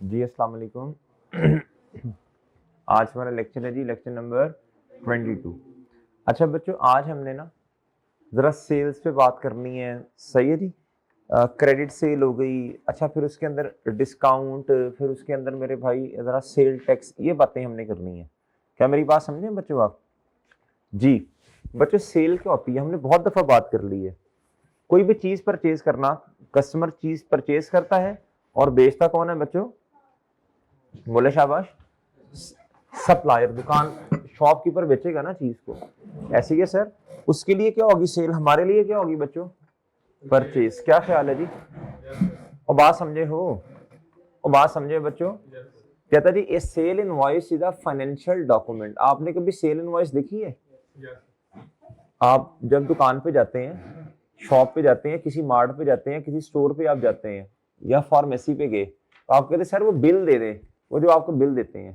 जी अस्सलाम वालेकुम। आज हमारा लेक्चर है जी, लेक्चर नंबर 22। अच्छा बच्चों, आज हमने ना ज़रा सेल्स पे बात करनी है। सही है जी। क्रेडिट सेल हो गई, अच्छा फिर उसके अंदर डिस्काउंट, फिर उसके अंदर मेरे भाई ज़रा सेल टैक्स, ये बातें हमने करनी है। क्या मेरी बात समझे बच्चों आप? जी बच्चों, सेल क्या होती है हमने बहुत दफ़ा बात कर ली है। कोई भी चीज़ परचेज करना, कस्टमर चीज़ परचेज करता है और बेचता कौन है बच्चों? बोले शाबाश। सप्लायर, दुकान, शॉपकीपर बेचेगा ना चीज को। ऐसे ही है सर। उसके लिए क्या होगी सेल, हमारे लिए क्या होगी बच्चों? परचेज। क्या ख्याल है जी? और बात समझे हो? और बात समझे बच्चों? कहता जी a sale invoice is a financial document. आपने कभी सेल इनवॉइस देखी है? आप जब दुकान पे जाते हैं, शॉप पे जाते हैं, किसी मार्ट पे जाते हैं, किसी स्टोर पे आप जाते हैं या फार्मेसी पे गए, तो आप कहते हैं सर वो बिल दे दें। वो जो आपको बिल देते हैं,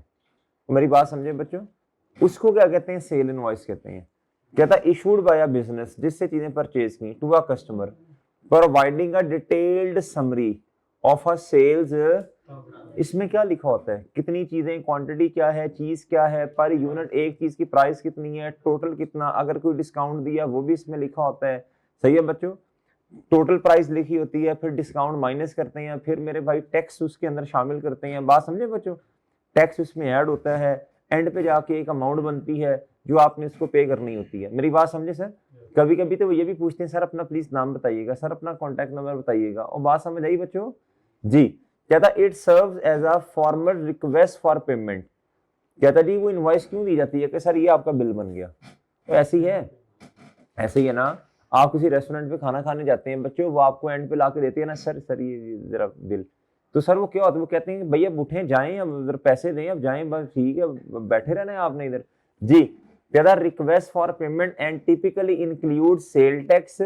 तो मेरी बात समझे बच्चों, उसको क्या कहते हैं? सेल इनवॉइस कहते हैं। कहता इशूड बाय अ बिजनेस, जिससे चीजें परचेज की, to a customer, providing a detailed summary of a sales. इसमें क्या लिखा होता है? कितनी चीजें, क्वांटिटी क्या है, चीज क्या है, पर यूनिट एक चीज की प्राइस कितनी है, टोटल कितना, अगर कोई डिस्काउंट दिया वो भी इसमें लिखा होता है। सही है बच्चों। टोटल प्राइस लिखी होती है, फिर डिस्काउंट माइनस करते हैं, फिर मेरे भाई टैक्स उसके अंदर शामिल करते हैं। बात समझे बच्चों? टैक्स उसमें ऐड होता है, एंड पे जाके एक अमाउंट बनती है जो आपने इसको पे करनी होती है। मेरी बात समझे सर? कभी कभी तो वो ये भी पूछते हैं सर अपना प्लीज नाम बताइएगा, सर अपना कॉन्टैक्ट नंबर बताइएगा। और बात समझ आई बच्चों? जी। कहता it serves as a formal request for payment. कहता जी वो इनवॉइस क्यों दी जाती है कि सर ये आपका बिल बन गया। तो ऐसी है, ऐसे ही है ना। आप किसी रेस्टोरेंट पे खाना खाने जाते हैं बच्चों, वो आपको एंड पे लाके देती है ना, सर सर ये जरा बिल। तो सर वो क्या होता है? वो कहते हैं कि भैया उठे जाएं, अब इधर पैसे दें, अब जाएं, बस ठीक है, बैठे रहना है आपने इधर। जी। कहता request for payment and typically include sale tax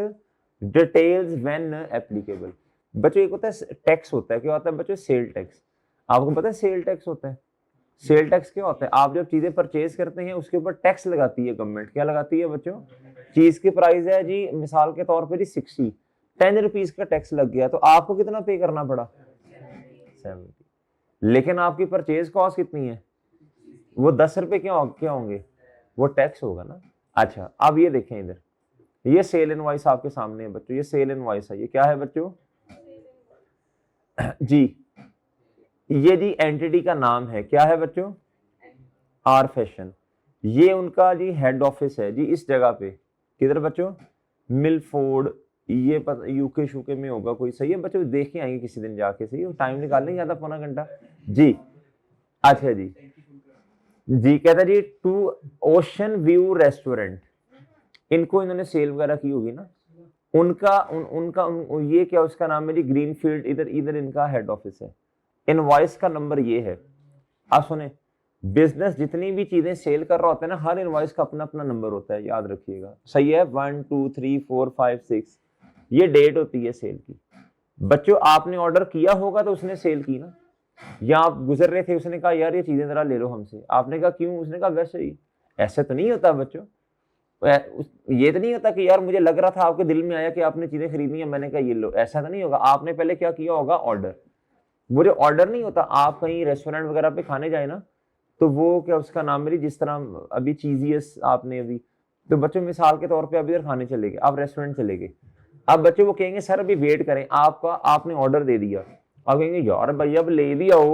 details when applicable. बच्चों एक होता है टैक्स, होता है क्या होता है बच्चों? Sale tax. आपको पता है सेल टैक्स होता है? सेल टैक्स क्या होता है? आप जब चीजें परचेज करते हैं उसके ऊपर टैक्स लगाती है गवर्नमेंट। क्या लगाती है बच्चों? चीज की प्राइस है जी, मिसाल के तौर पर जी 60, 10 रुपीज का टैक्स लग गया, तो आपको कितना पे करना पड़ा? 70। लेकिन आपकी परचेज कॉस्ट कितनी है? वो 10 रुपए क्या होंगे? वो टैक्स होगा ना। अच्छा अब ये देखें इधर, ये सेल इनवॉइस आपके सामने है बच्चों, ये सेल इनवॉइस है। ये क्या है बच्चों? जी, ये जी एंटिटी का नाम है, क्या है बच्चों? Are fashion. ये उनका जी हेड ऑफिस है जी इस जगह पे। किधर बच्चों? मिलफोर्ड। ये यूके शूके में होगा कोई। सही है बच्चों, देख के आएंगे किसी दिन जाके। सही है, टाइम निकाल लेंगे आधा पौना घंटा। जी। अच्छा जी। जी कहता जी टू ओशन व्यू रेस्टोरेंट, इनको इन्होंने सेल वगैरह की होगी ना। ये क्या उसका नाम है जी? ग्रीनफील्ड। इधर इधर इनका हेड ऑफिस है। इनवॉइस का नंबर ये है। आप सुने, बिजनेस जितनी भी चीजें सेल कर रहा होता है ना, हर इनवॉइस का अपना अपना नंबर होता है, याद रखिएगा। सही है? 1 2 3 4 5 6, ये डेट होती है सेल की। बच्चों आपने ऑर्डर किया होगा तो उसने सेल की ना, या आप गुजर रहे थे, उसने कहा यार ये चीजें जरा ले लो हमसे, आपने कहा क्यों? उसने कहा वैसे ही। ऐसे तो नहीं होता बच्चों। ये तो नहीं होता कि यार मुझे लग रहा था, आपके दिल में आया कि आपने चीजें खरीदनी है, मैंने कहा ये लो। ऐसा तो नहीं होगा। आपने पहले क्या किया होगा? ऑर्डर। वो जो ऑर्डर नहीं होता, आप कहीं रेस्टोरेंट वगैरह पे खाने जाए ना, तो वो क्या उसका नाम मेरी, जिस तरह अभी चीजियस आपने अभी, तो बच्चों मिसाल के तौर पे आप इधर खाने चले गए, आप रेस्टोरेंट चले गए। अब बच्चों वो कहेंगे सर अभी वेट करें, आपका आपने ऑर्डर दे दिया। अब कहेंगे यार भैया अब ले भी आओ।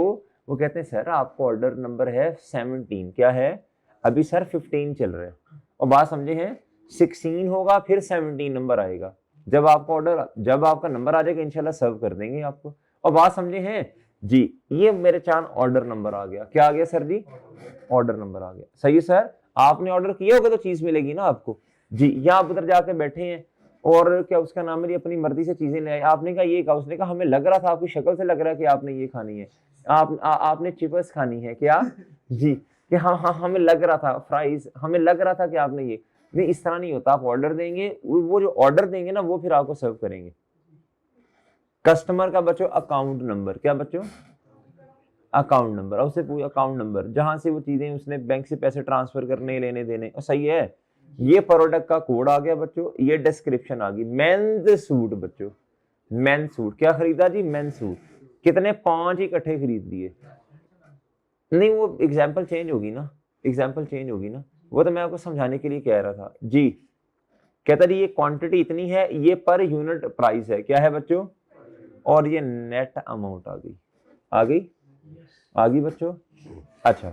वो कहते हैं सर आपको ऑर्डर नंबर है 17, क्या है? अभी सर 15 चल रहा है। और बात समझे हैं? 16 होगा फिर 17 नंबर आएगा। जब आपका ऑर्डर, जब आपका नंबर आ जाएगा इंशाल्लाह सर्व कर देंगे आपको। और बात समझे हैं? जी। ये मेरे चांद ऑर्डर नंबर आ गया। क्या आ गया सर जी? ऑर्डर नंबर आ गया। सही है सर। आपने ऑर्डर किया होगा तो चीज मिलेगी ना आपको। जी। यहाँ आप उधर जाके बैठे हैं और क्या उसका नाम है, अपनी मर्जी से चीजें ले आए। आपने कहा ये कहा, उसने कहा हमें लग रहा था, आपकी शक्ल से लग रहा है कि आपने ये खानी है, आपने चिप्स खानी है क्या? जी। कि हाँ हाँ हमें लग रहा था, फ्राइज, हमें लग रहा था कि आपने ये। नहीं, इस तरह नहीं होता। आप ऑर्डर देंगे, वो जो ऑर्डर देंगे ना वो फिर आपको सर्व करेंगे। कस्टमर का बच्चों अकाउंट नंबर, क्या बच्चों? Account number. और उससे पूछा अकाउंट नंबर, जहां से वो चीजें उसने बैंक से पैसे ट्रांसफर करने, लेने देने। और सही है। ये प्रोडक्ट का कोड आ गया बच्चों, ये डिस्क्रिप्शन आ गई। मेंस सूट बच्चों, मेन सूट। क्या खरीदा जी? Main suit. कितने 5 इकट्ठे खरीद लिए। नहीं वो एग्जाम्पल चेंज होगी ना, एग्जाम्पल चेंज होगी ना, वो तो मैं आपको समझाने के लिए कह रहा था जी। कहता जी ये क्वांटिटी इतनी है, ये पर यूनिट प्राइस है, क्या है बच्चों, और ये नेट अमाउंट आ गई, आ गई, आ गई बच्चों। अच्छा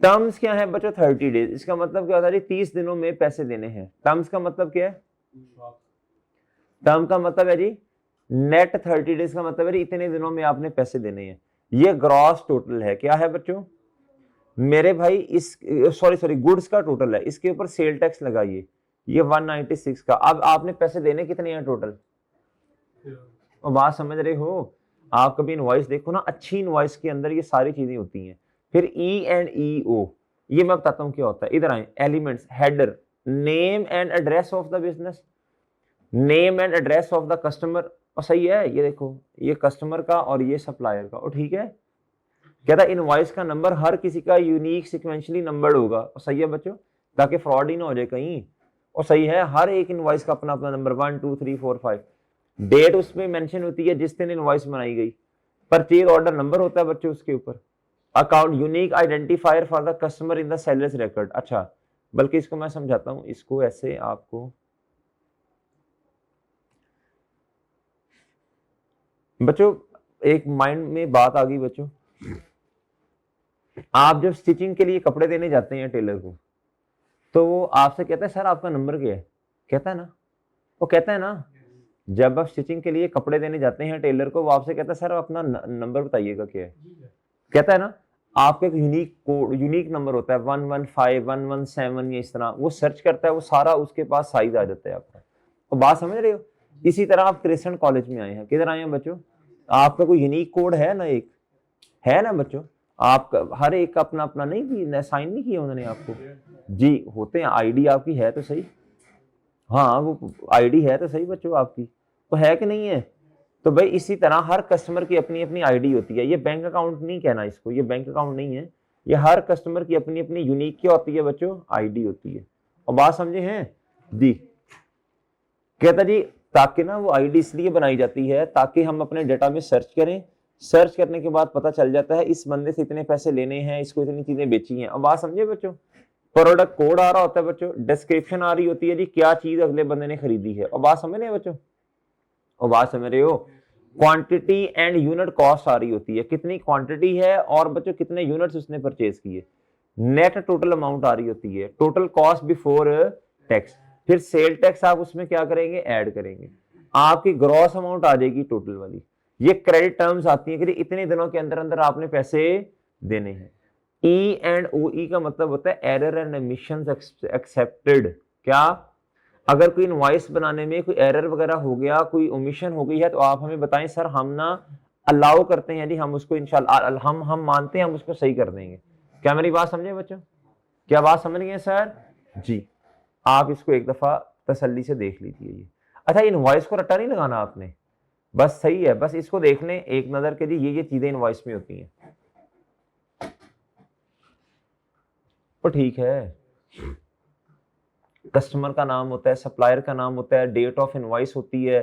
टर्म्स क्या है बच्चों, 30 डेज। इसका मतलब क्या होता है, 30 दिनों में पैसे देने हैं। टर्म्स का मतलब क्या है, टर्म का मतलब है जी नेट, 30 डेज का मतलब है जी इतने दिनों में आपने पैसे देने हैं। ये ग्रॉस टोटल है, क्या है बच्चों मेरे भाई, इस सॉरी गुड्स का टोटल है, इसके ऊपर सेल टैक्स लगाइए, ये 196 का। अब आपने पैसे देने कितने हैं टोटल, और बात समझ रहे हो। आप कभी इनवॉइस देखो ना, अच्छी इनवॉइस के अंदर ये सारी चीजें होती हैं। फिर ई एंड ई ओ, ये मैं बताता हूँ क्या होता है, इधर आए, elements, header, name and address of the business, name and address of the customer, और सही है, ये देखो ये कस्टमर का और ये सप्लायर का, और ठीक है। कहता है इनवॉइस का नंबर हर किसी का यूनिक सिक्वेंशली नंबर्ड होगा, और सही है बच्चों, ताकि फ्रॉड ही ना हो जाए कहीं। और सही है, हर एक इनवॉइस का अपना अपना नंबर, 1 2 3 4 5। डेट उसमें मेंशन होती है जिस दिन इनवॉइस बनाई गई। परचेज ऑर्डर नंबर होता है बच्चों उसके ऊपर। Account unique identifier for the customer in the sellers record. अच्छा बल्कि इसको मैं समझाता हूं, इसको ऐसे आपको बच्चों एक माइंड में बात आ गई बच्चों। आप जब स्टिचिंग के लिए कपड़े देने जाते हैं टेलर को, तो वो आपसे कहता है सर आपका नंबर क्या है, कहता है ना, वो कहता है ना। जब आप स्टिचिंग के लिए कपड़े देने जाते हैं टेलर को, वो आपसे कहता है सर अपना नंबर बताइएगा क्या है, कहता है ना। आपका एक यूनिक कोड, यूनिक नंबर होता है 115 117 या इस तरह, वो सर्च करता है, वो सारा उसके पास साइज आ जाता है आपका। तो बात समझ रहे हो। इसी तरह आप क्रिस्टियन कॉलेज में आए हैं, किधर आए हैं बच्चों, आपका कोई यूनिक कोड है ना, एक है ना बच्चों, आपका हर एक का अपना अपना नहीं, साइन नहीं किया उन्होंने आपको जी, होते हैं। आईडी आपकी है तो सही, हाँ वो आईडी है तो सही बच्चों आपकी, तो है कि नहीं है। तो भाई इसी तरह हर कस्टमर की अपनी अपनी आईडी होती है। ये बैंक अकाउंट नहीं कहना इसको, ये बैंक अकाउंट नहीं है, ये हर कस्टमर की अपनी अपनी यूनिक क्या होती है बच्चों, आईडी होती है। और बात समझे हैं जी। कहता जी ताकि ना वो आईडी इसलिए बनाई जाती है ताकि हम अपने डेटा में सर्च करें, सर्च करने के बाद पता चल जाता है इस बंदे से इतने पैसे लेने हैं, इसको इतनी चीजें बेची हैं। अब बात समझे बच्चों। प्रोडक्ट कोड आ रहा होता है बच्चों, डिस्क्रिप्शन आ रही होती है जी क्या चीज अगले बंदे ने खरीदी है। और बात समझ रहे हैं बच्चों, और बात समझ रहे हो। क्वांटिटी एंड यूनिट कॉस्ट आ रही होती है, कितनी क्वांटिटी है और बच्चों कितने यूनिट्स उसने परचेज किए। नेट टोटल अमाउंट आ रही होती है, टोटल कॉस्ट बिफोर टैक्स। फिर सेल टैक्स आप उसमें क्या करेंगे, ऐड करेंगे, आपकी ग्रॉस अमाउंट आ जाएगी टोटल वाली। ये क्रेडिट टर्म्स आती है कि इतने दिनों के अंदर अंदर आपने पैसे देने हैं। ई एंड ओ ई का मतलब होता है एरर एंड एमिशन एक्सेप्टेड। क्या, अगर कोई इनवॉइस बनाने में कोई एरर वगैरह हो गया, कोई ओमिशन हो गई है, तो आप हमें बताएं सर, हम ना अलाउ करते हैं जी, हम उसको इंशाल्लाह हम मानते हैं हम उसको सही कर देंगे। क्या मेरी बात समझे बच्चों, क्या बात समझ गए सर जी। आप इसको एक दफा तसल्ली से देख लीजिए ये। अच्छा इनवॉइस को रट्टा नहीं लगाना आपने, बस सही है, बस इसको देख लें एक नजर के जी, ये चीजें इनवॉइस में होती हैं, तो ठीक है। कस्टमर का नाम होता है, सप्लायर का नाम होता है, डेट ऑफ इनवॉइस होती है,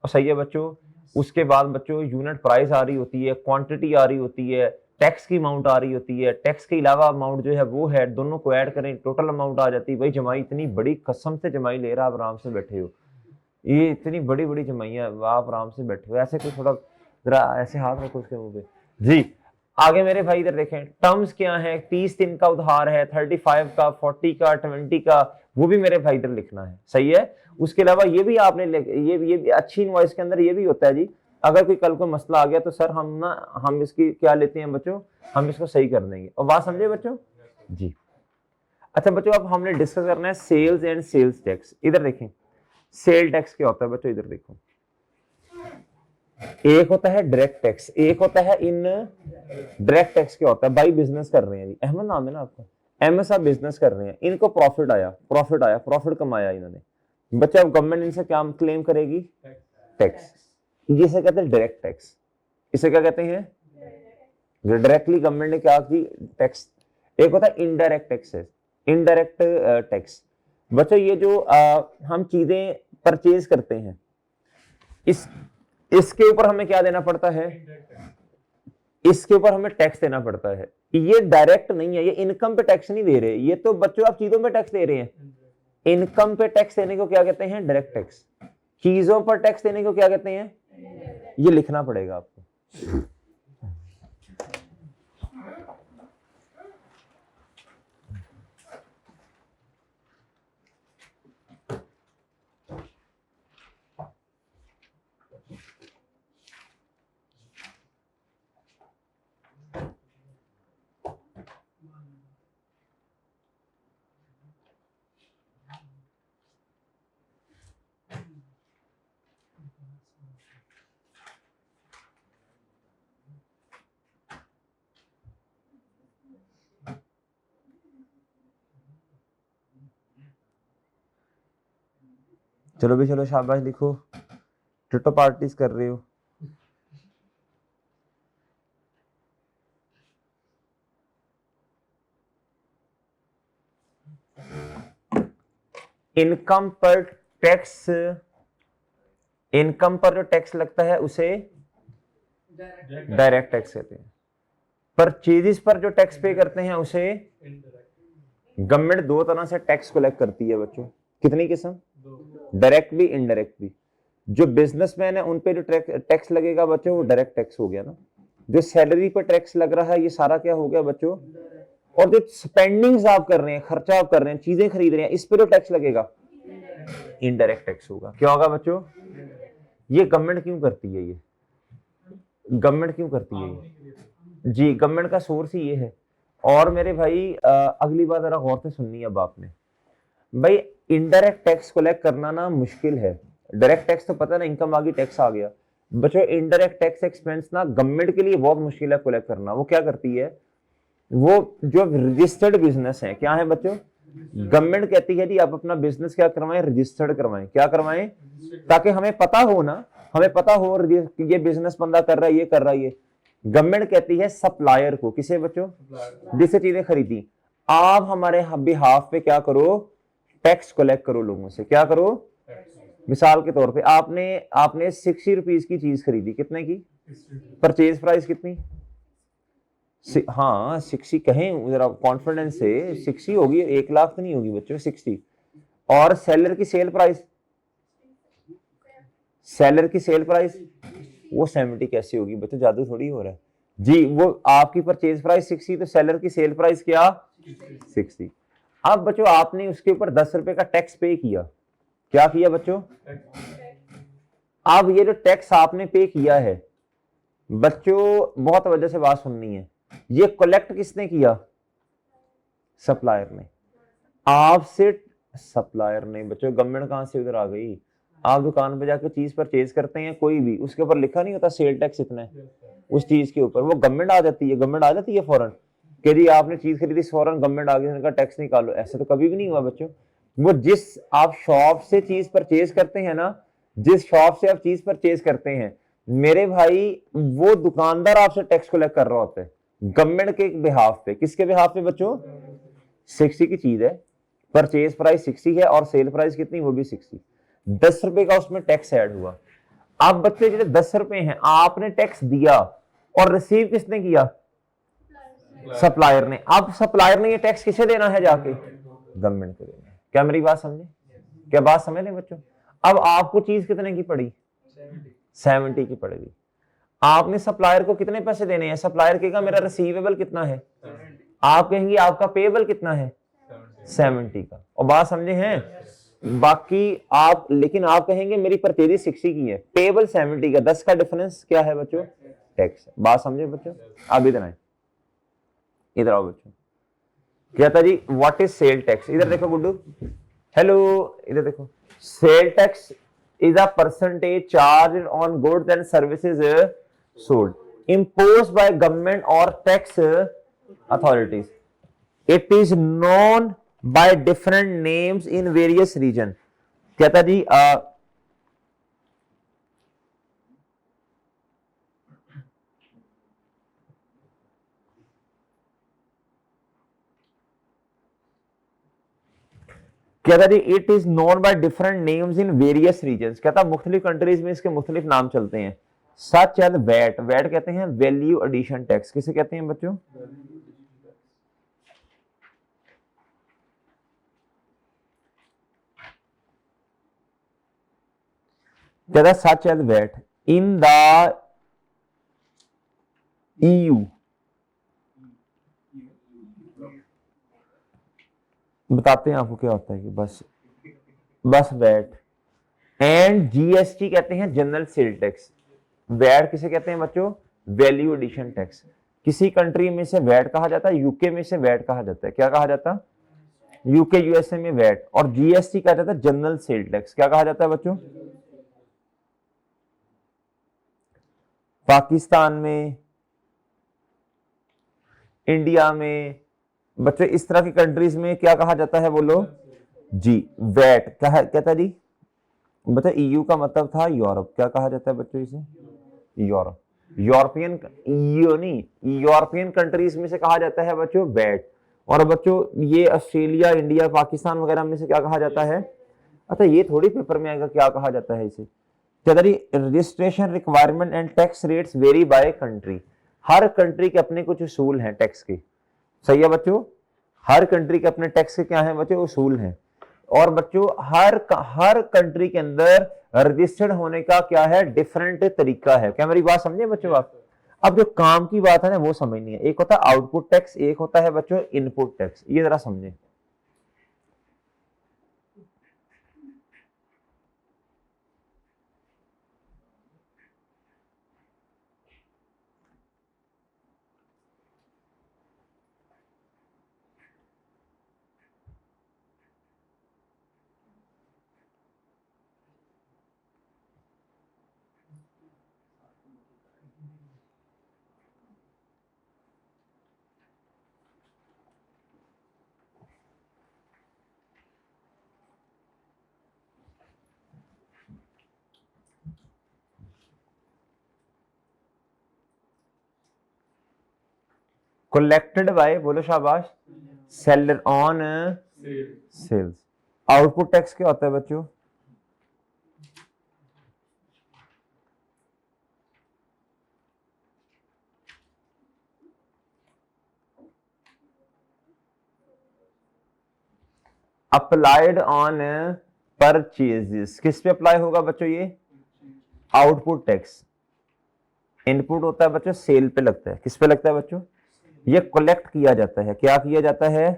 और सही है बच्चों। उसके बाद बच्चों यूनिट प्राइस आ रही होती है, क्वांटिटी आ रही होती है, टैक्स की अमाउंट आ रही होती है, टैक्स के अलावा अमाउंट जो है वो है, दोनों को ऐड करें टोटल अमाउंट आ जाती है। भाई जमाई इतनी बड़ी, कसम से जमाई ले रहा, आप आराम से बैठे हो, ये इतनी बड़ी बड़ी जमाइयां, आप आराम से बैठे हो, ऐसे कोई थोड़ा जरा ऐसे हाथ रखो उसके मुंह पे जी। आगे मेरे भाई इधर देखें, टर्म्स क्या है, 30 दिन का उधार है, 35 का, 40 का, 20 का, वो भी मेरे भाई इधर लिखना है, सही है। उसके अलावा ये भी आपने ये अच्छी इनवॉइस के अंदर ये भी होता है जी, अगर कोई कल को मसला आ गया तो सर हम इसकी क्या लेते हैं बच्चों, हम इसको सही कर देंगे। और बात समझे बच्चों जी। अच्छा बच्चों अब हमने डिस्कस करना है सेल्स एंड सेल्स टैक्स। इधर देखें सेल टैक्स क्या होता है बच्चों, इधर देखो, एक होता है डायरेक्ट टैक्स, एक होता है इन डायरेक्ट टैक्स। क्या होता है, भाई बिजनेस कर रहे हैं जी, अहमद नाम है ना आपका, अहमद साहब बिजनेस कर रहे हैं, इनको प्रॉफिट आया, प्रॉफिट कमाया इन्होंने, बच्चा गवर्नमेंट इनसे क्या क्लेम करेगी, टैक्स। जिसे कहते हैं डायरेक्ट टैक्स, इसे क्या कहते हैं, डायरेक्टली गवर्नमेंट ने क्या की टैक्स। एक होता है इनडायरेक्ट टैक्स, इनडायरेक्ट टैक्स। बच्चों ये जो हम चीजें परचेज करते हैं, इसके ऊपर हमें क्या देना पड़ता है, इसके ऊपर हमें टैक्स देना पड़ता है। ये डायरेक्ट नहीं है, ये इनकम पे टैक्स नहीं दे रहे, ये तो बच्चों आप चीजों पे टैक्स दे रहे हैं। इनकम पे टैक्स देने को क्या कहते हैं? Direct tax. चीजों पर टैक्स देने को क्या कहते हैं? ये लिखना पड़ेगा आपको। चलो भी चलो, शाबाश, लिखो। टिटो पार्टीज कर रहे हो। इनकम पर टैक्स, इनकम पर जो टैक्स लगता है उसे डायरेक्ट टैक्स कहते हैं। परचेजेस पर जो टैक्स पे करते हैं उसे गवर्नमेंट दो तरह से टैक्स कलेक्ट करती है बच्चों। कितनी किस्म? डायरेक्ट भी, इनडायरेक्ट भी। जो बिजनेसमैन है उन पे जो टैक्स लगेगा बच्चों वो डायरेक्ट टैक्स हो गया ना। जो सैलरी पर टैक्स लग रहा है ये सारा क्या हो गया बच्चों? और जो स्पेंडिंग्स आप कर रहे हैं, खर्चा आप कर रहे हैं, चीजें खरीद रहे हैं, इस पे जो टैक्स लगेगा इनडायरेक्ट टैक्स होगा। क्या होगा बच्चों? ये गवर्नमेंट क्यों करती है? ये गवर्नमेंट क्यों करती है ये? जी, गवर्नमेंट का सोर्स ही ये है। और मेरे भाई अगली बात जरा गौर से सुननी है अब आपने। भाई इनडायरेक्ट टैक्स कलेक्ट करना ना मुश्किल है। डायरेक्ट टैक्स तो पता ना, इनकम आ गई, टैक्स आ गया। बच्चों इनडायरेक्ट टैक्स एक्सपेंस ना गवर्नमेंट के लिए बहुत मुश्किल है कलेक्ट करना। वो क्या करती है? वो जो रजिस्टर्ड बिजनेस है, क्या है बच्चों? गवर्नमेंट कहती है जी आप अपना बिजनेस क्या करवाएं? रजिस्टर्ड करवाएं। क्या करवाएं? ताकि हमें पता हो ना, हमें पता हो ये बिजनेस बंदा कर रहा है, ये कर रहा है। ये गवर्नमेंट कहती है सप्लायर को, किसे बच्चों? जिससे चीजें खरीदी। आप हमारे बिहाफ पे क्या करो? टैक्स कलेक्ट करो लोगों से। क्या करो? मिसाल के तौर पे आपने 60 रुपीज की चीज खरीदी, कितने की? परचेज प्राइस कितनी? हाँ 60 कहें जरा कॉन्फिडेंस से, 60 होगी, 1 लाख तो नहीं होगी बच्चों, 60। और सेलर की सेल प्राइस, सेलर की सेल प्राइस वो 70 कैसे होगी बच्चों? जादू थोड़ी हो रहा है जी। वो आपकी परचेज प्राइस 60 तो सेलर की सेल प्राइस क्या? 60। अब बच्चों आपने उसके ऊपर 10 रुपए का टैक्स पे किया। क्या किया बच्चों? अब ये जो टैक्स आपने पे किया है बच्चों, बहुत वजह से बात सुननी है, ये कलेक्ट किसने किया? सप्लायर ने। आपसे सप्लायर ने बच्चों, गवर्नमेंट कहां से उधर आ गई? आप दुकान पे जाकर चीज परचेज करते हैं कोई भी, उसके ऊपर लिखा नहीं होता सेल टैक्स इतना है, उस चीज के ऊपर वो गवर्नमेंट आ जाती है। गवर्नमेंट आ जाती है फौरन कि जी आपने चीज खरीदी, फौरन गवर्नमेंट आ गई, उनका टैक्स निकालो। ऐसा तो कभी भी नहीं हुआ बच्चों। वो जिस आप शॉप से चीज परचेज करते हैं ना, जिस शॉप से आप चीज परचेज करते हैं मेरे भाई, वो दुकानदार आपसे टैक्स कलेक्ट कर रहा होता है गवर्नमेंट के बिहाफ पे। किसके बिहाफ पे बच्चों? 60 की चीज है, परचेज प्राइस 60 है और सेल प्राइस कितनी? वो भी 60। 10 रुपए का उसमें टैक्स ऐड हुआ। अब बच्चे जो 10 रुपए हैं आपने टैक्स दिया और रिसीव किसने किया? सप्लायर ने। अब सप्लायर ने ये टैक्स किसे देना है? जाके गवर्नमेंट को देना है। क्या मेरी बात समझे? क्या बात समझ रहे बच्चों? अब आपको चीज कितने की पड़ी? 70 की पड़ेगी। आपने सप्लायर को कितने पैसे देने हैं? सप्लायर कहेगा मेरा रिसीवेबल कितना है, आप कहेंगे आपका पेएबल कितना है? 70 का। और बात समझे हैं? बाकी आप, लेकिन आप कहेंगे मेरी परचेज 60 की है, पेएबल 70 का। 10 का डिफरेंस क्या है बच्चों? टैक्स। बात समझे बच्चों? आप इधर आए, इधर आओ बच्चों। क्या था जी? What is sale tax? इधर देखो गुड्डू, हेलो, इधर देखो। Sale tax is a percentage charged on goods and services sold, imposed by government or tax authorities. It is known by different names in various region. कहता जी कहता जी it is known by different names in various regions. कहता मुख्तलिफ countries में इसके मुख्तलिफ नाम चलते हैं। सच एज वैट, वैट कहते हैं वैल्यू एडिशन टैक्स। किसे कहते हैं बच्चों? कहता such as VAT in the EU, बताते हैं आपको क्या होता है कि बस वैट एंड GST कहते हैं जनरल सेल टैक्स। वैट किसे कहते हैं बच्चों? Value addition tax. किसी कंट्री में से वैट कहा जाता है, यूके में से वैट कहा जाता है। क्या कहा जाता है? यूके यूएसए में वैट। और GST कहा जाता है जनरल सेल टैक्स। क्या कहा जाता है बच्चों? पाकिस्तान में, इंडिया में, बच्चों इस तरह की कंट्रीज में क्या कहा जाता है बोलो जी? वैट। क्या है कहता जी बता? EU का मतलब था यूरोप। क्या कहा जाता है बच्चों इसे? यूरोप। यूरोपियन नहीं, यूरोपियन कंट्रीज में से कहा जाता है बच्चों वैट। और बच्चों ये ऑस्ट्रेलिया, इंडिया, पाकिस्तान वगैरह में से क्या कहा जाता है? अच्छा ये थोड़ी पेपर में आएगा क्या कहा जाता है इसे। Registration requirement and tax rates very by country. Her country के अपने कुछ उसूल हैं टैक्स के। सही है बच्चों? हर कंट्री के अपने टैक्स के क्या है बच्चों? उसूल हैं। और बच्चों हर कंट्री के अंदर रजिस्टर्ड होने का क्या है? डिफरेंट तरीका है। क्या मेरी बात समझे बच्चों आप? अब जो काम की बात है ना वो समझनी है। एक होता है आउटपुट टैक्स, एक होता है बच्चों इनपुट टैक्स। ये जरा समझे। कलेक्टेड बाय, बोलो शाबाश, seller on sales. Output tax क्या होता है बच्चों? Applied on purchases. किस पे अप्लाई होगा बच्चों ये? Output tax. इनपुट होता है बच्चों सेल पे लगता है। किस पे लगता है बच्चों? ये कलेक्ट किया जाता है। क्या किया जाता है?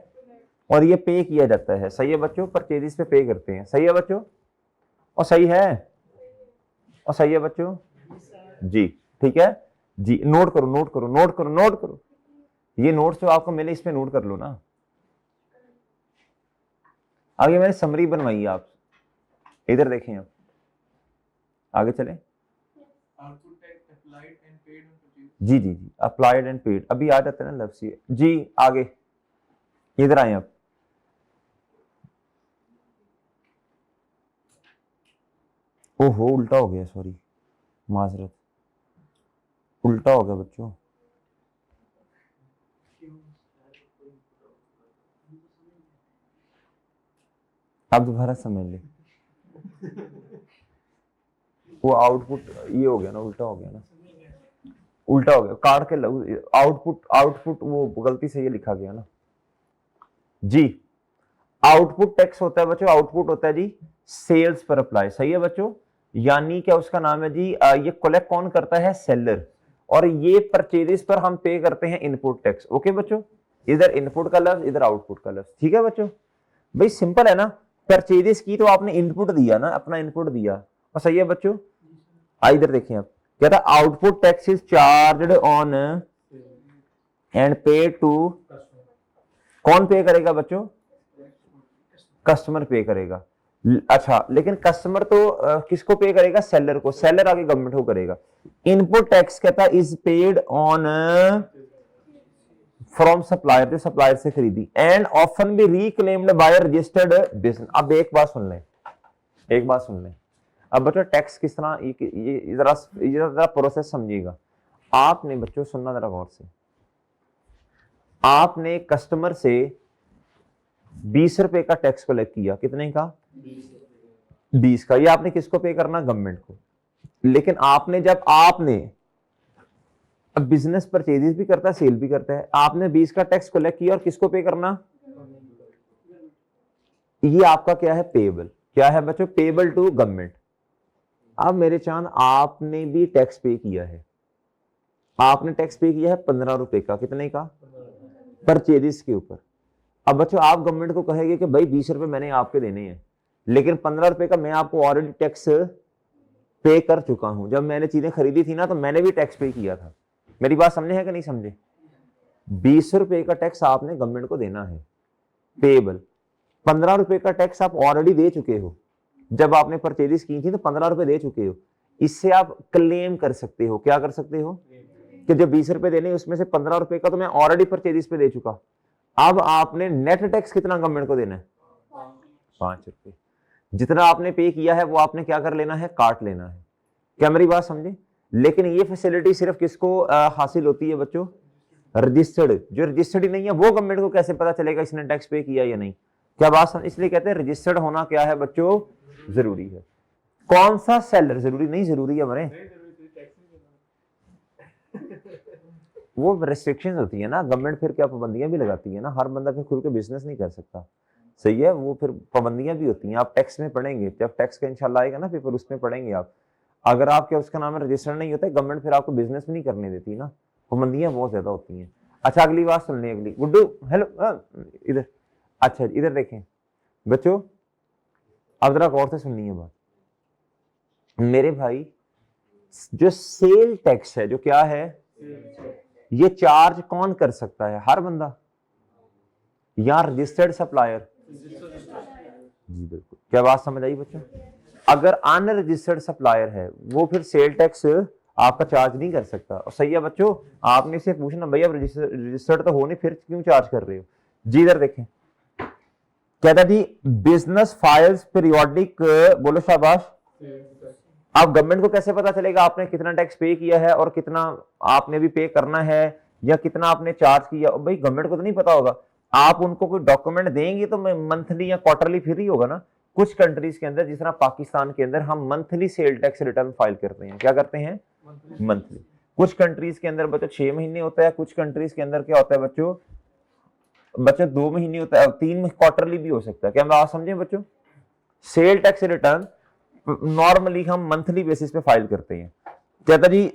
और ये पे किया जाता है। सही है बच्चों? परचेजेस पे पे करते हैं। सही है बच्चों? और सही है? और सही है बच्चों जी? ठीक है जी। नोट करो नोट करो नोट करो नोट करो। ये नोट्स जो आपको मिले इस पे नोट कर लो ना। आगे मैंने समरी बनवाई है, आप इधर देखें। आप आगे चलें। जी जी जी, अप्लाइड एंड पेड अभी आ जाता है ना लफ्ज़ ये जी। आगे इधर आए आप। ओहो उल्टा हो गया, सॉरी, माजरत, उल्टा हो गया बच्चों। आप दोबारा समझ ले। वो आउटपुट ये हो गया ना, उल्टा हो गया ना, उल्टा हो गया, काट के आउटपुट आउटपुट वो गलती से ये लिखा गया ना जी। आउटपुट टैक्स होता है बच्चों, आउटपुट होता है जी सेल्स पर अप्लाई। सही है बच्चों? यानी क्या उसका नाम है जी? ये कलेक्ट कौन करता है? सेलर। और ये परचेजेस पर हम पे करते हैं इनपुट टैक्स। ओके बच्चों? इधर इनपुट का लफ्ज, इधर आउटपुट का लफ्ज। ठीक है बच्चों? भाई सिंपल है ना। परचेजेस की तो आपने इनपुट दिया ना, अपना इनपुट दिया। और सही है बच्चों? इधर देखिए आप, क्या था? Output tax is charged on and पे टू। कौन पे करेगा बच्चों? कस्टमर पे करेगा। अच्छा लेकिन कस्टमर तो किसको पे करेगा? सेलर को। सेलर आगे गवर्नमेंट को करेगा। इनपुट टैक्स कहता है is paid on from supplier, जो सप्लायर से खरीदी, and often be reclaimed by registered business. अब एक बात सुन लें, एक बात सुन लें। अब बच्चों टैक्स किस तरह, ये जरा प्रोसेस समझिएगा। आपने बच्चों सुनना जरा गौर से। आपने कस्टमर से 20 रुपए का टैक्स कलेक्ट किया। कितने का? 20 का। ये आपने किसको पे करना? गवर्नमेंट को। लेकिन आपने जब आपने अब बिजनेस परचेजेस भी करता है, सेल भी करता है, आपने 20 का टैक्स कलेक्ट किया और किसको पे करना, ये आपका क्या है, पेएबल। क्या है बच्चों, पेएबल टू गवर्नमेंट। अब मेरे चांद आपने भी टैक्स पे किया है, आपने टैक्स पे किया है 15 रुपए का, कितने का, परचेजेस के ऊपर। अब बच्चों आप गवर्नमेंट को कहेंगे कि भाई 20 रुपए मैंने आपके देने हैं, लेकिन 15 रुपए का मैं आपको ऑलरेडी टैक्स पे कर चुका हूं। जब मैंने चीजें खरीदी थी ना तो मैंने भी टैक्स पे किया था। मेरी बात समझे है कि नहीं समझे? 20 रुपए का टैक्स आपने गवर्नमेंट को देना है, पेएबल। 15 रुपए का टैक्स आप ऑलरेडी दे चुके हो, जब आपने परचेजेस की थी तो 15 रुपए दे चुके हो। इससे आप क्लेम कर सकते हो, क्या कर सकते हो, कि जो 20 रुपए देने उसमें से 15 रुपए का तो मैं ऑलरेडी परचेजेस पे दे चुका। अब आपने नेट टैक्स कितना गवर्नमेंट को देना है, 5 रुपए। जितना आपने पे किया है वो आपने क्या कर लेना है, काट लेना है। क्या मेरी बात समझे? लेकिन ये फैसिलिटी सिर्फ किसको हासिल होती है बच्चों, रजिस्टर्ड। जो रजिस्टर्ड ही नहीं है वो गवर्नमेंट को कैसे पता चलेगा इसने टैक्स पे किया या नहीं? क्या बात समझ? इसलिए कहते हैं रजिस्टर्ड होना क्या है बच्चों, जरूरी है। कौन सा सेलर जरूरी नहीं, जरूरी है मरे, वो रेस्ट्रिक्शंस होती है ना गवर्नमेंट, फिर क्या पाबंदियां भी लगाती है ना, हर बंदा फिर खुल के बिजनेस नहीं कर सकता, सही है, वो फिर पाबंदियां भी होती हैं। आप टैक्स में पढ़ेंगे, जब टैक्स का इंशाल्लाह आएगा ना पेपर, उसमें पढ़ेंगे आप। अगर आपके उसका नाम रजिस्टर नहीं होता है गवर्नमेंट, फिर आपको बिजनेस भी नहीं करने देती ना, पाबंदियां बहुत ज्यादा होती हैं। अच्छा अगली बात सुन लें, अगली गुड्डू हेलो इधर, अच्छा इधर देखें बच्चों, अब जरा गौर से सुननी है बात मेरे भाई। जो सेल टैक्स है, जो क्या है, ये चार्ज कौन कर सकता है, हर बंदा या रजिस्टर्ड सप्लायर? जी बिल्कुल। क्या बात समझ आई बच्चों? अगर अनरजिस्टर्ड सप्लायर है वो फिर सेल टैक्स आपका चार्ज नहीं कर सकता। और सही है बच्चों, आपने इसे पूछना भैया रजिस्टर्ड तो हो नहीं, फिर क्यों चार्ज कर रहे हो? जी इधर देखें, कहता जी बिजनेस फाइल्स पीरियोडिक, बोलो शाबाश। आप गवर्नमेंट को कैसे पता चलेगा आपने कितना टैक्स पे किया है और कितना आपने भी पे करना है या कितना आपने चार्ज किया? भाई गवर्नमेंट को तो नहीं पता होगा, आप उनको कोई डॉक्यूमेंट देंगे तो मंथली या क्वार्टरली फिर ही होगा ना। कुछ कंट्रीज के अंदर, जिस तरह पाकिस्तान के अंदर हम monthly cell tax return file करते हैं, क्या करते हैं, मंथली। कुछ कंट्रीज के अंदर बच्चों 6 महीने होता है, कुछ कंट्रीज के अंदर क्या होता है बच्चों, 2 महीने होता है, 3 क्वार्टरली भी हो सकता है। क्या मैं बात समझे बच्चों? सेल टैक्स रिटर्न नॉर्मली हम मंथली बेसिस पे फाइल करते हैं। कहता जी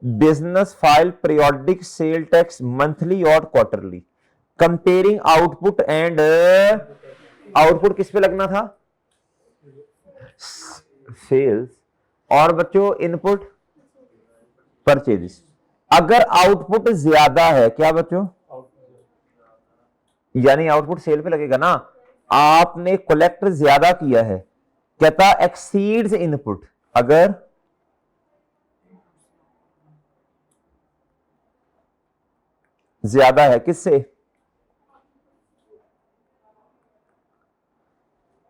business file periodic sale tax monthly और quarterly, comparing output and output किस पे लगना था, सेल्स, और बच्चों इनपुट परचेजेस। अगर आउटपुट ज्यादा है, क्या बच्चों, यानी आउटपुट सेल पे लगेगा ना, आपने कलेक्ट ज्यादा किया है, कहता एक्सीड्स इनपुट। अगर ज्यादा है किससे,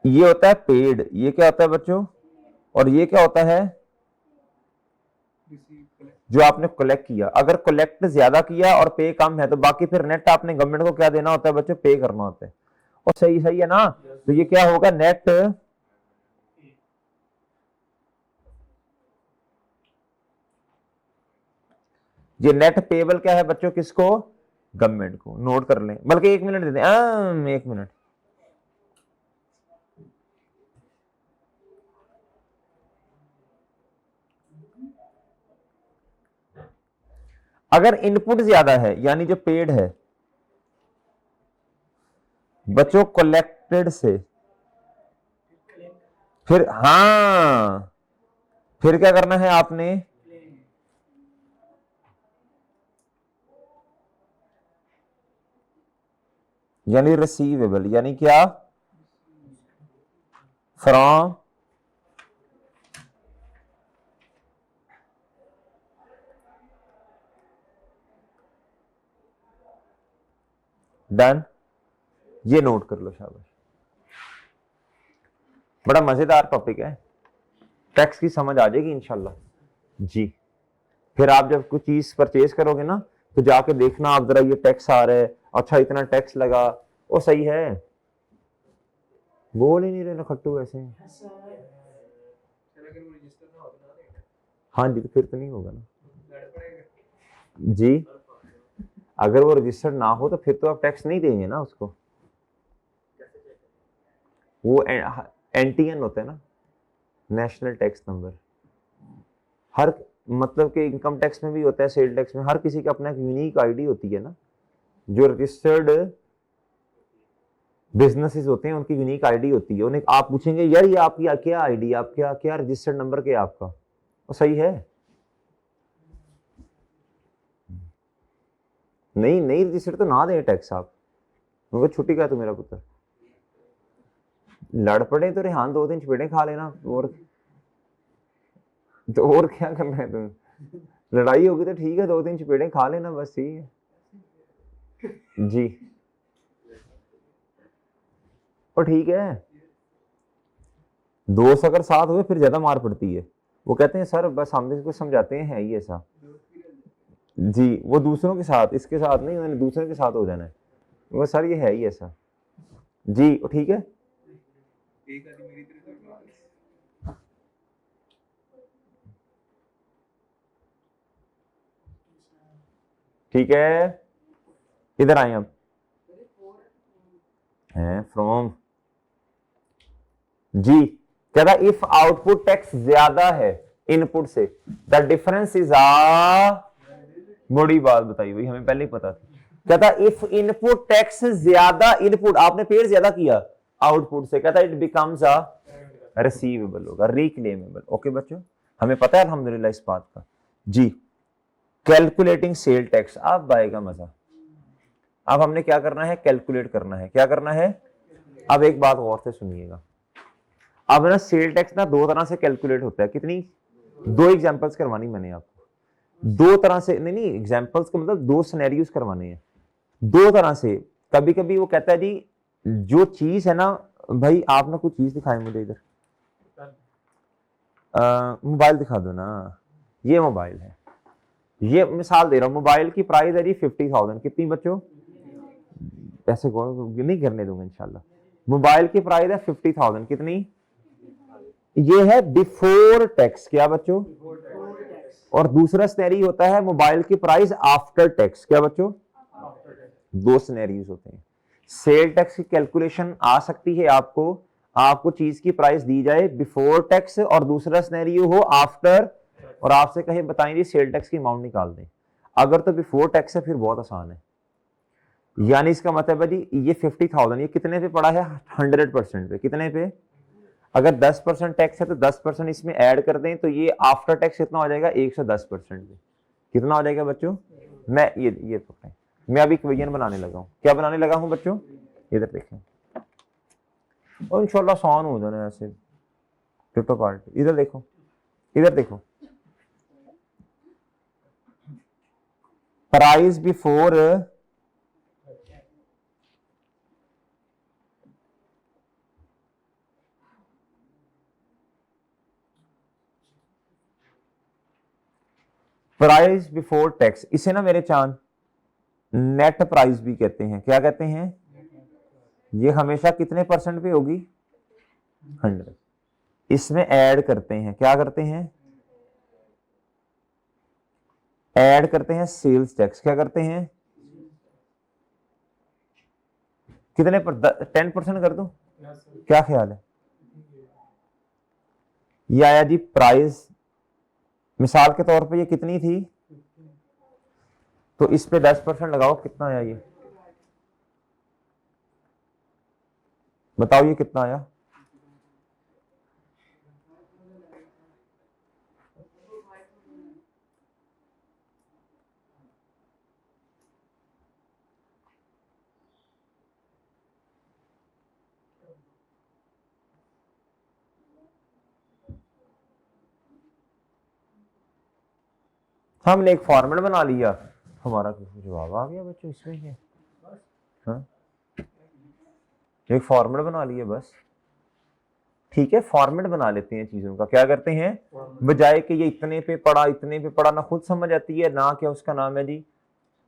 ये होता है पेड, ये क्या होता है बच्चों, और ये क्या होता है, जो आपने कलेक्ट किया। अगर कलेक्ट ज्यादा किया और पे कम है तो बाकी फिर नेट आपने गवर्नमेंट को क्या देना होता है बच्चों, पे करना होता है। और सही सही है ना, तो ये क्या होगा, नेट, ये नेट पेबल क्या है बच्चों, किसको, गवर्नमेंट को। नोट कर लें, बल्कि 1 मिनट दे दें, 1 मिनट। अगर इनपुट ज्यादा है यानी जो पेड है बच्चों कलेक्टेड से, फिर हाँ, फिर क्या करना है आपने, यानी रिसीवेबल, यानी क्या, फ्रॉम डन। ये नोट कर लो, शाबाश। बड़ा मजेदार टॉपिक है, टैक्स की समझ आ जाएगी इंशाल्लाह जी। फिर आप जब कुछ चीज परचेज करोगे ना तो जाके देखना आप जरा, ये टैक्स आ रहा है, अच्छा इतना टैक्स लगा, वो सही है, बोल ही नहीं रहे ना खट्टू ऐसे। हाँ जी, तो फिर तो नहीं होगा ना जी। अगर वो रजिस्टर्ड ना हो तो फिर तो आप टैक्स नहीं देंगे ना उसको। वो एनटीएन होता है ना, नेशनल टैक्स नंबर। हर मतलब कि इनकम टैक्स में भी होता है, सेल टैक्स में, हर किसी का अपना एक यूनिक आईडी होती है ना। जो रजिस्टर्ड बिजनेसेस होते हैं उनकी यूनिक आईडी होती है। उन्हें आप पूछेंगे यार ये आपकी क्या आईडी, आप क्या क्या रजिस्टर्ड नंबर क्या आपका, वो सही है? नहीं नहीं रजिस्टर्ड तो ना दें टैक्स आप। उनको छुट्टी का तो मेरा पुत्र लड़ पड़े तो रेहान 2 दिन चपेड़े खा लेना, और क्या करना है तुम्हें? लड़ाई होगी तो ठीक है, 2 दिन चपेड़े खा लेना बस, ठीक है जी। और ठीक है, दोस्त अगर साथ हुए फिर ज्यादा मार पड़ती है। वो कहते हैं सर बस हम इसको समझाते हैं, है ही ऐसा जी। वो दूसरों के साथ, इसके साथ नहीं, मैंने दूसरों के साथ हो जाना है। वो सर ये है ही ऐसा जी। ठीक है, ठीक है, इधर आए अब हैं फ्रॉम जी। कहता इफ आउटपुट टैक्स ज्यादा है इनपुट से, द डिफरेंस इज बड़ी बात बताई भाई, हमें पहले ही पता थी। कहता इफ इनपुट टैक्स ज्यादा, इनपुट आपने पेड ज्यादा किया आउटपुट से, कहता इट बिकम्स अ रिसीवेबल होगा, रिक्लेमेबल। ओके बच्चों, हमें पता है अल्हम्दुलिल्लाह इस बात का जी। कैलकुलेटिंग सेल टैक्स, अब आएगा मजा। अब हमने क्या करना है, कैलकुलेट करना है। क्या करना है? अब एक बात गौर से सुनिएगा। अब ना सेल टैक्स ना 2 तरह से कैलकुलेट होता है। कितनी? 2 एग्जांपल्स करवानी मैंने आपको। 2 तरह से, नहीं नहीं एग्जांपल्स का मतलब 2 सिनेरियोस करवाने हैं 2 तरह से। कभी कभी वो कहता है जी जो चीज है ना, भाई आप ना कुछ चीज दिखाए मुझे इधर, मोबाइल दिखा दो ना। ये मोबाइल है, ये मिसाल दे रहा हूं, मोबाइल की प्राइस है जी 50,000। कितनी बच्चों? ऐसे नहीं करने दूंगा इंशाल्लाह। मोबाइल की प्राइस है 50,000। कितनी? ये है बिफोर टैक्स। क्या बच्चों? और दूसरा स्नेरी होता है मोबाइल की प्राइस आफ्टर टैक्स। क्या बच्चों? 2 स्नेरीज होते हैं। सेल टैक्स की कैलकुलेशन आ सकती है आपको, आपको चीज की प्राइस दी जाए बिफोर टैक्स और दूसरा स्नेरियो हो आफ्टर, और आपसे कहे बताएंगे सेल टैक्स की अमाउंट निकाल दें। अगर तो बिफोर टैक्स है फिर बहुत आसान है। यानी इसका मतलब है जी ये 50,000 ये कितने पे पड़ा है? 100% पे। कितने पे? अगर 10% टैक्स है तो 10% इसमें ऐड कर दें तो ये आफ्टर टैक्स कितना हो जाएगा? 110% पे। कितना हो जाएगा बच्चों? मैं ये पकड़ें, मैं अभी इक्वेशन बनाने लगा हूं। क्या बनाने लगा हूं बच्चों? इधर देखें, और इंशाल्लाह आसान हो जाना ऐसे पेपर पार्ट। इधर देखो, इधर देखो, price before price before tax, इसे ना मेरे चांद नेट प्राइस भी कहते हैं। क्या कहते हैं? ये हमेशा कितने परसेंट पे होगी? 100। इसमें ऐड करते हैं, क्या करते हैं? ऐड करते हैं सेल्स टैक्स। क्या करते हैं? कितने पर? 10% कर दो? क्या ख्याल है? ये आया जी प्राइस, मिसाल के तौर पे ये कितनी थी, तो इस पे 10% लगाओ, कितना आया ये बताओ, ये कितना आया? हमने एक फॉर्मेट बना लिया, हमारा जवाब आ गया बच्चों इसमें ही है। हाँ? एक फॉर्मेट बना लिया बस, ठीक है। फॉर्मेट बना लेते हैं चीजों का। क्या करते हैं, बजाय कि ये इतने पे पड़ा इतने पे पड़ा, ना खुद समझ आती है ना क्या उसका नाम है जी,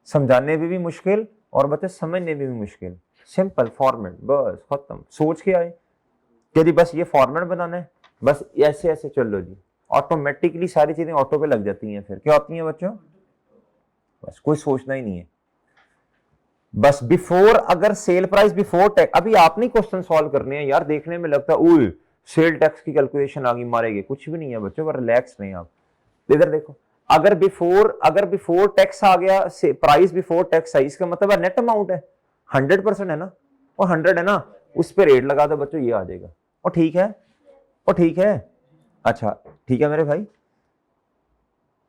समझाने में भी मुश्किल और बच्चे समझने में भी मुश्किल। सिंपल फॉर्मेट, बस खत्म। सोच के आए कि जी बस ये फॉर्मेट बनाना है, बस ऐसे ऐसे चल लो जी, ऑटोमेटिकली सारी चीजें ऑटो पे लग जाती हैं। फिर क्या होती हैं बच्चों, बस कोई सोचना ही नहीं है। बस बिफोर, अगर सेल प्राइस बिफोर टैक्स, अभी आप नहीं क्वेश्चन सॉल्व करने हैं यार, देखने में लगता है ओए सेल टैक्स की कैलकुलेशन आ गई, मारेंगे, कुछ भी नहीं है बच्चों, पर रिलैक्स नहीं आप। इधर देखो, अगर बिफोर टैक्स आ गया, प्राइस बिफोर टैक्स है, इसका मतलब है नेट अमाउंट है, 100% है ना, और 100 है ना, उस पर रेट लगा दो बच्चों, ये आ जाएगा। और ठीक है, और ठीक है, अच्छा ठीक है मेरे भाई,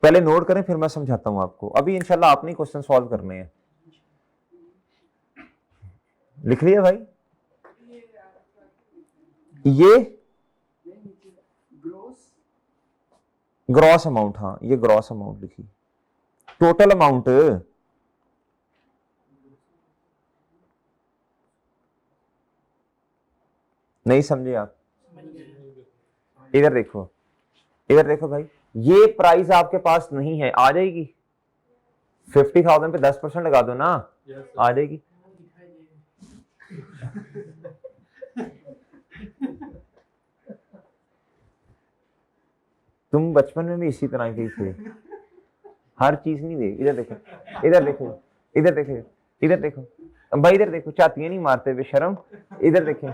पहले नोट करें फिर मैं समझाता हूं आपको। अभी इंशाल्लाह आपने क्वेश्चन सॉल्व करने हैं। लिख लिया भाई, ये ग्रॉस अमाउंट, हाँ ये ग्रॉस अमाउंट लिखी, टोटल अमाउंट, नहीं समझे आप? इधर देखो, इधर देखो भाई, ये प्राइस आपके पास नहीं है, आ जाएगी 50,000 पे 10% लगा दो ना, आ जाएगी। तुम बचपन में भी इसी तरह के थे, हर चीज नहीं दे। इधर देखो, इधर देखो, इधर देखो, इधर देखो भाई, इधर देखो, चातियां नहीं मारते बेशरम, इधर देखो,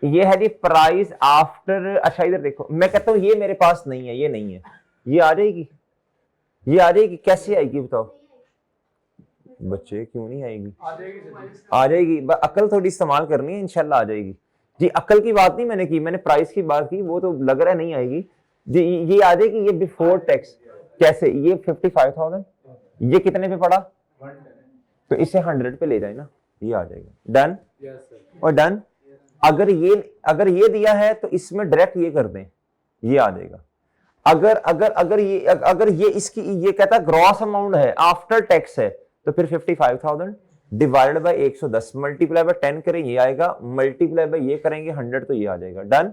ये है जी प्राइस आफ्टर। अच्छा इधर देखो, मैं कहता हूँ ये मेरे पास नहीं है, ये नहीं है, ये आ जाएगी, ये आ जाएगी, कैसे आएगी बताओ बच्चे, क्यों नहीं आएगी? आ जाएगी, अकल थोड़ी इस्तेमाल करनी है, इंशाल्लाह आ जाएगी जी। अकल की बात नहीं मैंने की, मैंने प्राइस की बात की, वो तो लग रहा है नहीं आएगी जी, ये आ जाएगी, ये बिफोर टैक्स। कैसे? ये 55,000, ये कितने पे पड़ा, तो इसे 100 पे ले जाए ना, ये आ जाएगा। डन और डन। अगर ये दिया है तो इसमें डायरेक्ट ये कर दें, ये आ जाएगा। अगर ये इसकी, ये कहता है ग्रॉस अमाउंट है आफ्टर टैक्स है, तो फिर 55,000 डिवाइडेड बाय 110 मल्टीप्लाई बाय 10 करें, ये आएगा, मल्टीप्लाई बाय ये करेंगे 100, तो ये आ जाएगा। Done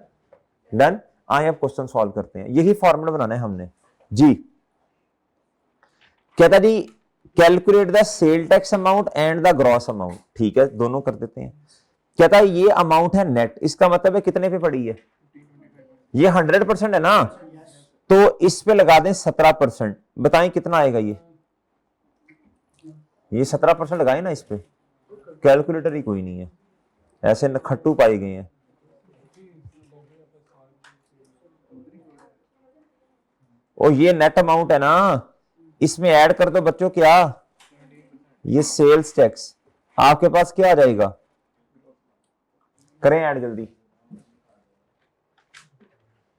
done. आइए अब क्वेश्चन सॉल्व करते हैं, यही फॉर्मूला बनाना है हमने जी। कहता जी calculate the sale tax amount and the gross amount, ठीक है दोनों कर देते हैं। कहता है ये अमाउंट है नेट, इसका मतलब है कितने पे पड़ी है, ये 100% है ना, तो इस पे लगा दें 17%, बताएं कितना आएगा ये 17% लगाए ना इस पे, कैलकुलेटर ही कोई नहीं है, ऐसे खट्टू पाए गए हैं। और ये नेट अमाउंट है ना, इसमें ऐड कर दो बच्चों क्या, ये सेल्स टैक्स, आपके पास क्या आ जाएगा, करें ऐड जल्दी,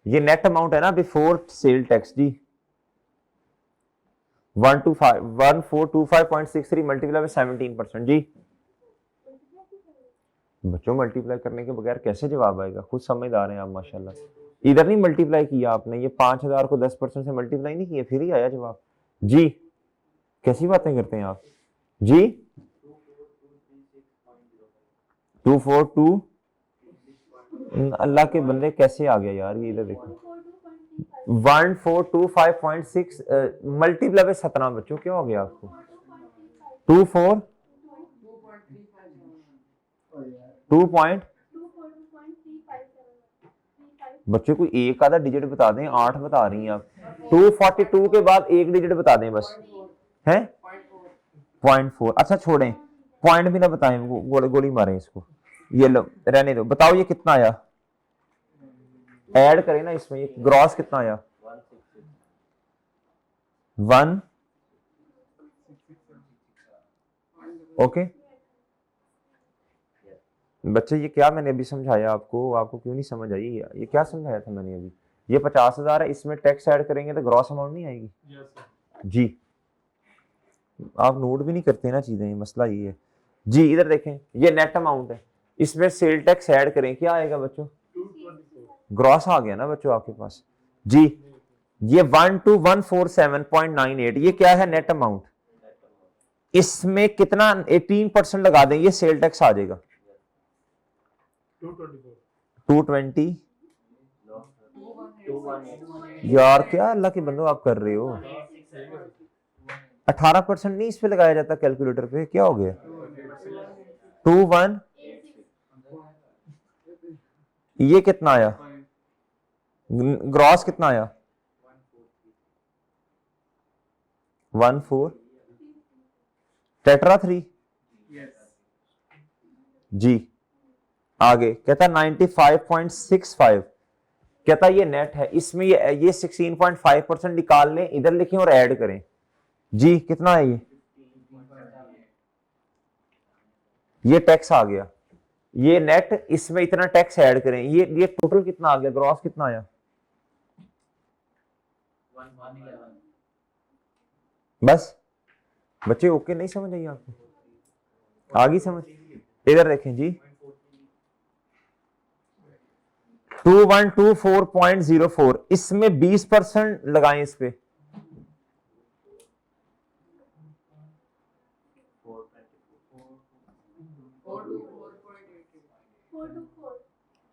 ये नेट अमाउंट है ना बिफोर सेल टैक्स जी, 1425.63 मल्टीप्लाई बाय 17% जी। बच्चों मल्टीप्लाई करने के बगैर कैसे जवाब आएगा, खुद समझदार हैं आप माशाल्लाह। इधर नहीं मल्टीप्लाई किया आपने, ये 5,000 को 10% से मल्टीप्लाई नहीं किया, फिर ही आया जवाब जी। कैसी बातें करते हैं आप जी। 242, अल्लाह के बंदे कैसे आ गया यार, ये इधर देखो 1425.6 मल्टीप्लाई बाय 17, बच्चों क्या हो गया आपको, 24 2 बच्चों को एक आधा डिजिट बता दें, 8 बता रही हैं आप, 242 के बाद एक डिजिट बता दें बस, है 0.4। अच्छा छोड़ें, पॉइंट भी ना बताएं, गोली गोली मारें इसको, ये लो रहने दो। बताओ ये कितना आया, ऐड करें ना इसमें, ये ग्रॉस कितना आया, 1 ओके। बच्चे ये क्या मैंने अभी समझाया आपको क्यों नहीं समझ आई, ये क्या समझाया था मैंने अभी, ये 50,000 है, इसमें टैक्स ऐड करेंगे तो ग्रॉस अमाउंट नहीं आएगी जी। आप नोट भी नहीं करते ना चीजें, मसला ये है जी। इधर देखें, ये नेट अमाउंट है, इसमें सेल टैक्स ऐड करें, क्या आएगा बच्चों, ग्रॉस आ गया ना बच्चों आपके पास जी। ये 12,147.98, ये क्या है, नेट अमाउंट, इसमें कितना 18% लगा दें, ये सेल टैक्स आ जाएगा 220। यार क्या अल्लाह के बंदो आप कर रहे हो, 18% नहीं इस पे लगाया जाता कैलकुलेटर पे, क्या हो गया, 21, ये कितना आया ग्रॉस कितना आया? 14 टेट्रा 3 जी। आगे कहता 95.65, कहता ये नेट है, इसमें ये 16.5% निकाल लें, इधर लिखें और ऐड करें जी। कितना है ये टैक्स आ गया, ये नेट, इसमें इतना टैक्स ऐड करें, ये टोटल कितना आ गया? ग्रॉस कितना आया? बस बच्चे ओके, नहीं समझ आई आपको? आ गई समझ? इधर देखें जी, 2124.04, इसमें 20% लगाएं इस पे,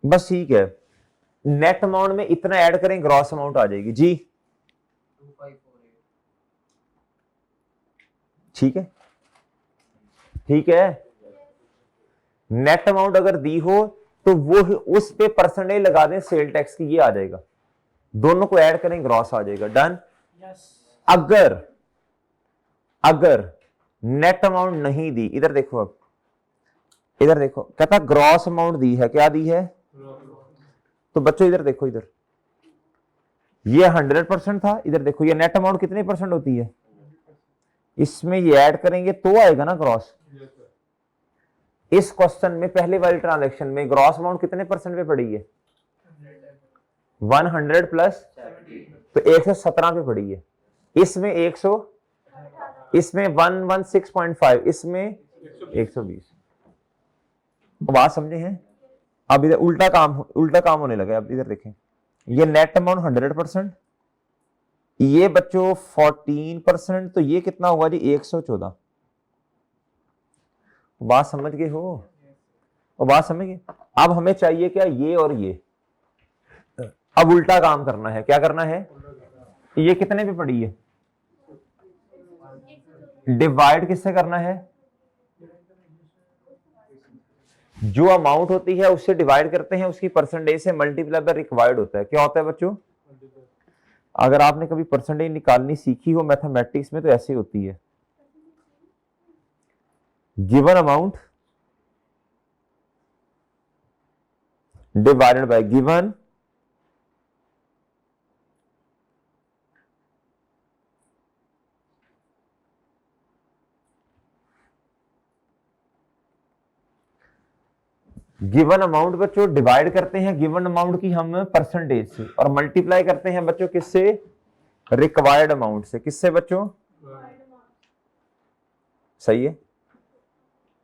बस ठीक है। नेट अमाउंट में इतना ऐड करें, ग्रॉस अमाउंट आ जाएगी जी। ठीक है, ठीक है। नेट अमाउंट अगर दी हो तो वो उस पे परसेंटेज लगा दें सेल टैक्स की, ये आ जाएगा। दोनों को ऐड करें, ग्रॉस आ जाएगा। डन। अगर अगर नेट अमाउंट नहीं दी, इधर देखो, अब इधर देखो, कहता ग्रॉस अमाउंट दी है, क्या दी है? तो बच्चों इधर देखो, इधर ये 100% था, इधर देखो ये नेट अमाउंट कितने परसेंट होती है? इसमें ये ऐड करेंगे तो आएगा ना ग्रॉस। इस क्वेश्चन में पहले वाली ट्रांजैक्शन में ग्रॉस अमाउंट कितने परसेंट पे पड़ी है? 100 प्लस, तो 117 पे पड़ी है। इसमें 100, इसमें 116.5, इसमें 120। बात समझे हैं? अब इधर उल्टा काम होने लगा। अब इधर देखें, ये नेट अमाउंट 100%, ये बच्चों 14%, तो ये कितना हुआ जी? 114। बात समझ गए हो? और बात समझ गए? अब हमें चाहिए क्या? ये और ये। अब उल्टा काम करना है। क्या करना है? ये कितने पे पड़ी है? डिवाइड किससे करना है? जो अमाउंट होती है उससे डिवाइड करते हैं, उसकी परसेंटेज से मल्टीप्लाई बाय रिक्वायर्ड होता है। क्या होता है बच्चों? अगर आपने कभी परसेंटेज निकालनी सीखी हो मैथमेटिक्स में तो ऐसे होती है। Given amount divided by given given amount बच्चों डिवाइड करते हैं गिवन अमाउंट की हम परसेंटेज से, और मल्टीप्लाई करते हैं बच्चों किससे? रिक्वायर्ड अमाउंट से। किससे बच्चों? सही है,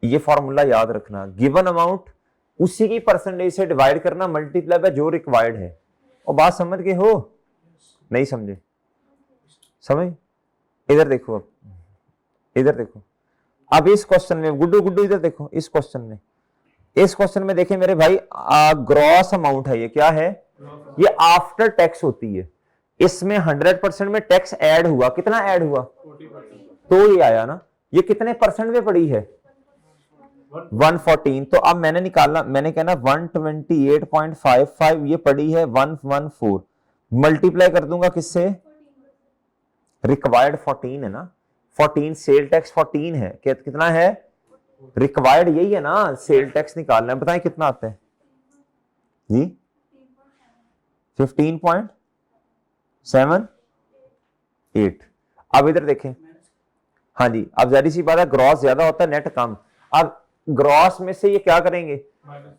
ये फॉर्मूला याद रखना। गिवन अमाउंट उसी की परसेंटेज से डिवाइड करना, मल्टीप्लाई बाय जो रिक्वायर्ड है। और बात समझ गए हो? नहीं समझे? समझ? इधर देखो, अब इधर देखो, अब इस क्वेश्चन में गुड्डू गुड्डू इधर देखो, इस क्वेश्चन में देखें मेरे भाई, ग्रॉस अमाउंट है। ये क्या है? ये आफ्टर टैक्स होती है। इसमें 100% में टैक्स ऐड हुआ, कितना ऐड हुआ? 40%। तो ये आया ना, ये कितने परसेंट पे पड़ी है? 114। तो अब मैंने निकालना, मैंने कहना 128.55, ये पड़ी है 114। मल्टीप्लाई कर दूंगा किससे? रिक्वायर्ड 14 है ना, 14 सेल टैक्स 14 है। कितना है? रिक्वायर्ड यही है ना, सेल टैक्स निकालना है। बताएं कितना आता है जी? 15.78। अब इधर देखें, हाँ जी, अब जारी सी बात है, ग्रॉस ज्यादा होता है, नेट कम। अब ग्रॉस में से ये क्या करेंगे?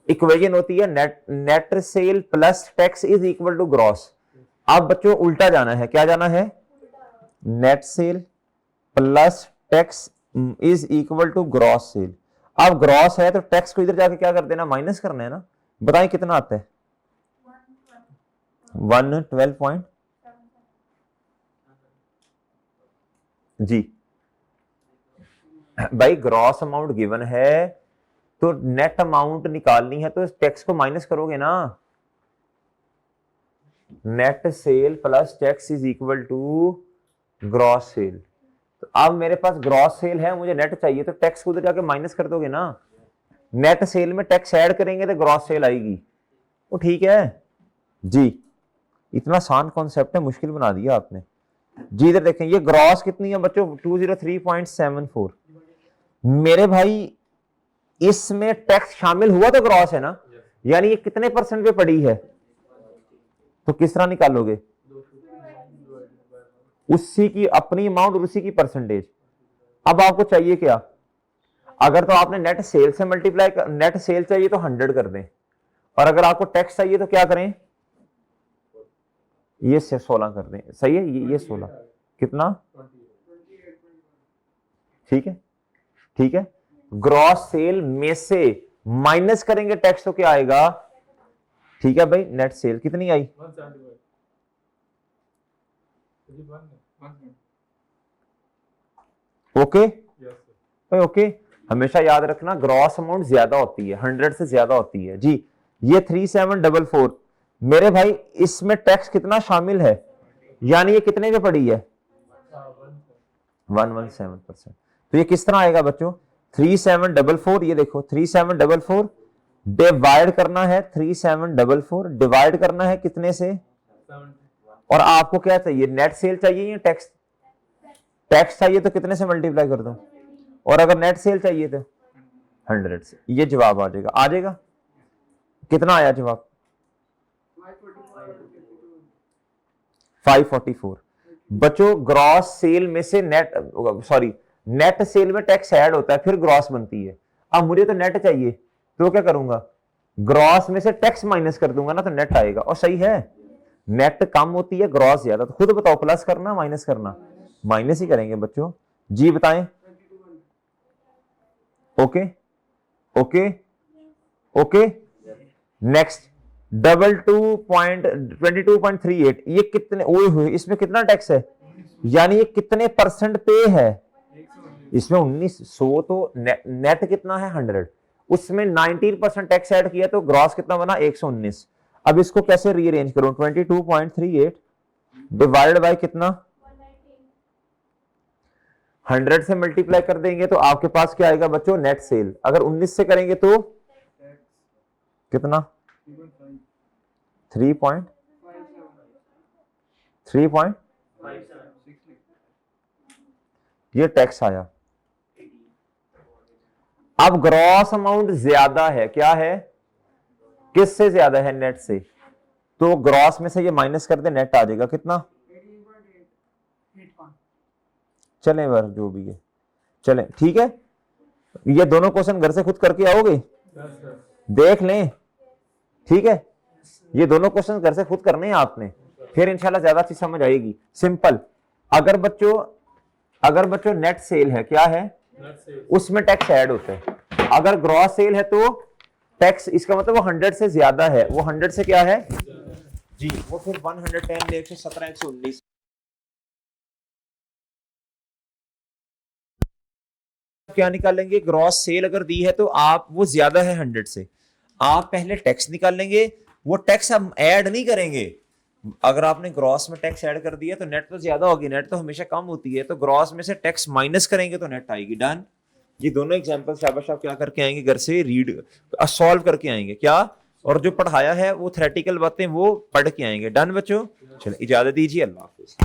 इक्वेशन होती है net sale plus tax is equal to gross. अब बच्चों उल्टा जाना है। क्या जाना है? Net sale plus tax is equal to gross sale. अब ग्रॉस है तो टैक्स को इधर जाके क्या कर देना? माइनस करना है ना। बताएं कितना आता है? 112 जी। भाई ग्रॉस अमाउंट गिवन है तो नेट अमाउंट निकालनी है, तो इस टैक्स को माइनस करोगे ना। Net sale plus tax is equal to gross sale. तो अब मेरे पास ग्रॉस सेल है, मुझे नेट चाहिए, तो टैक्स को उधर जाके माइनस कर दोगे ना। नेट सेल में टैक्स ऐड करेंगे तो ग्रॉस सेल आएगी। वो ठीक है जी। इतना आसान कॉन्सेप्ट है, मुश्किल बना दिया आपने जी। इधर देखें, ये ग्रॉस कितनी है बच्चों 203.74। मेरे भाई इसमें टैक्स शामिल हुआ तो ग्रॉस है ना, यानी ये कितने परसेंट पे पड़ी है, तो किस तरह निकालोगे, उसी की अपनी अमाउंट और उसी की परसेंटेज। अब आपको चाहिए क्या, अगर तो आपने नेट सेल से मल्टीप्लाई, नेट सेल चाहिए तो 100 कर दें, और अगर आपको टैक्स चाहिए तो क्या करें, ये से 16 कर दें। सही है, ये 16 कितना, ठीक है ठीक है। ग्रॉस सेल में से माइनस करेंगे टैक्स तो क्या आएगा, ठीक है भाई, नेट सेल कितनी आई, ओके भाई ओके। हमेशा याद रखना ग्रॉस अमाउंट ज्यादा होती है, 100 से ज्यादा होती है जी। ये 3744 मेरे भाई, इसमें टैक्स कितना शामिल है, यानी ये कितने पे पड़ी है 117%। तो ये किस तरह आएगा बच्चों, 3744, ये देखो 3744 डिवाइड करना है, 3744 डिवाइड करना है कितने से, और आपको क्या चाहिए, नेट सेल चाहिए या टैक्स, टैक्स चाहिए तो कितने से मल्टीप्लाई कर दो, और अगर नेट सेल चाहिए तो 100 से। ये जवाब आ जाएगा, आ जाएगा। कितना आया जवाब 544। बच्चों ग्रॉस सेल में से नेट, सॉरी नेट सेल में टैक्स ऐड होता है फिर ग्रॉस बनती है। अब मुझे तो नेट चाहिए तो क्या करूंगा, ग्रॉस में से टैक्स माइनस कर दूंगा ना तो नेट आएगा। और सही है, नेट कम होती है ग्रॉस ज्यादा। तो खुद बताओ प्लस करना माइनस करना, माइनस ही करेंगे बच्चों जी, बताएं। Okay okay okay. नेक्स्ट 22.38, ये कितने, ओए हुए इसमें कितना टैक्स है, यानी ये कितने परसेंट पे है, इसमें 1900। तो नेट कितना है 100, उसमें 19% टैक्स ऐड किया तो ग्रॉस कितना बना 119। अब इसको कैसे रीअरेंज करूं, 22.38 डिवाइड बाय कितना 100 से मल्टीप्लाई कर देंगे तो आपके पास क्या आएगा बच्चों, नेट सेल। अगर 19 से करेंगे तो कितना 3.3 ये टैक्स आया। अब ग्रॉस अमाउंट ज्यादा है, क्या है, किससे ज्यादा है, नेट से। तो ग्रॉस में से ये माइनस कर दे, नेट आ जाएगा कितना, चले बार जो भी है चले, ठीक है। ये दोनों क्वेश्चन घर से खुद करके आओगे, देख लें, ठीक है। ये दोनों क्वेश्चन घर से खुद करने हैं आपने, फिर इंशाल्लाह ज्यादा चीज समझ आएगी। सिंपल, अगर बच्चों नेट सेल है, क्या है, उसमें टैक्स ऐड होता है। अगर ग्रॉस सेल है तो टैक्स, इसका मतलब वो 100 से ज्यादा है, वो 100 से क्या है जी, वो फिर 110, 117, 119 क्या निकालेंगे। ग्रॉस सेल अगर दी है तो आप, वो ज्यादा है 100 से, आप पहले टैक्स निकालेंगे, वो टैक्स हम ऐड नहीं करेंगे। अगर आपने ग्रॉस में टैक्स ऐड कर दिया तो नेट तो ज्यादा होगी, नेट तो हमेशा कम होती है, तो ग्रॉस में से टैक्स माइनस करेंगे तो नेट आएगी। डन। ये दोनों एग्जांपल शाबाश आप क्या करके आएंगे, घर से रीड सॉल्व करके आएंगे क्या, और जो पढ़ाया है वो थ्योरेटिकल बातें वो पढ़ के आएंगे। डन बच्चों, चलो इजाजत दीजिए, अल्लाह हाफिज।